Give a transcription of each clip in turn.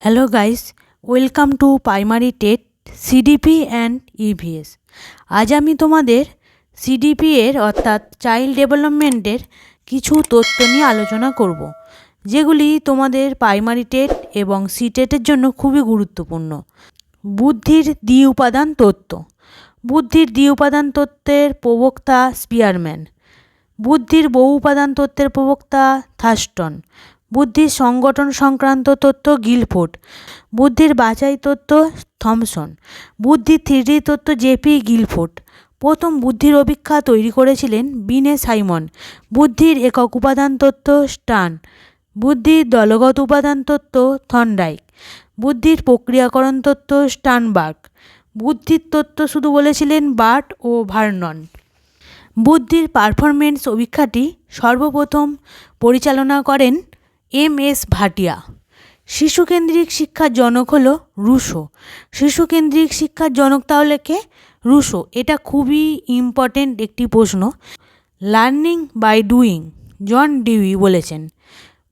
Hello guys, welcome to primary TET CDP and EVS. আজ আমি তোমাদের সিডিপি এর অর্থাৎ চাইল্ড ডেভেলপমেন্টের কিছু তথ্য নিয়ে আলোচনা করব, যেগুলি তোমাদের প্রাইমারি টেট এবং সিটেটের জন্য খুবই গুরুত্বপূর্ণ। বুদ্ধির দ্বি উপাদান তত্ত্ব। বুদ্ধির দ্বি উপাদান তত্ত্বের প্রবক্তা স্পিয়ারম্যান। বুদ্ধির বহু উপাদান তত্ত্বের প্রবক্তা থার্স্টন। বুদ্ধির সংগঠন সংক্রান্ত তত্ত্ব গিলফোর্ড। বুদ্ধির বাছাই তত্ত্ব থমসন। বুদ্ধির থ্রিডি তত্ত্ব জেপি গিলফোর্ড। প্রথম বুদ্ধির অভিক্ষা তৈরি করেছিলেন বিনে সাইমন। বুদ্ধির একক উপাদান তত্ত্ব স্টার্ন। বুদ্ধির দলগত উপাদান তত্ত্ব থর্নডাইক। বুদ্ধির প্রক্রিয়াকরণ তত্ত্ব স্টার্নবার্গ। বুদ্ধির তত্ত্ব শুধু বলেছিলেন বার্ট ও ভার্নন। বুদ্ধির পারফরমেন্স অভিক্ষাটি সর্বপ্রথম পরিচালনা করেন এম.এস. ভাটিয়া। শিশুকেন্দ্রিক শিক্ষার জনক হলো রুশো। শিশুকেন্দ্রিক শিক্ষার জনক তাহলে কে? রুশো। এটা খুবই ইম্পর্টেন্ট একটি প্রশ্ন। Learning by doing John Dewey বলেছেন।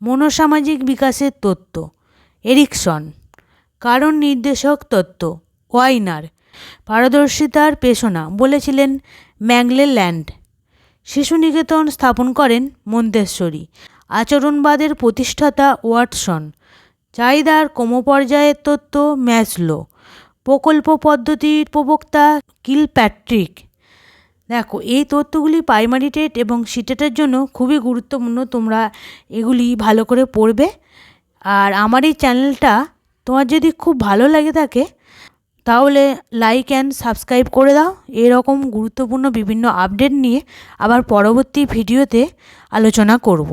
মনোসামাজিক বিকাশের তত্ত্ব এরিকসন। কারণ নির্দেশক তত্ত্ব ওয়াইনার। পারদর্শিতার পেশনা বলেছিলেন ম্যাকলেল্যান্ড। শিশু নিকেতন স্থাপন করেন মন্তেশ্বরী। আচরণবাদের প্রতিষ্ঠাতা ওয়াটসন। চাহিদার ক্রমপর্যায়ের তত্ত্ব ম্যাসলো। প্রকল্প পদ্ধতির প্রবক্তা কিলপ্যাট্রিক। দেখো, এই তথ্যগুলি প্রাইমারি টেট এবং সিটেটের জন্য খুবই গুরুত্বপূর্ণ। তোমরা এগুলি ভালো করে পড়বে। আর আমার এই চ্যানেলটা তোমার যদি খুব ভালো লাগে থাকে তাহলে লাইক অ্যান্ড সাবস্ক্রাইব করে দাও। এরকম গুরুত্বপূর্ণ বিভিন্ন আপডেট নিয়ে আবার পরবর্তী ভিডিওতে আলোচনা করব।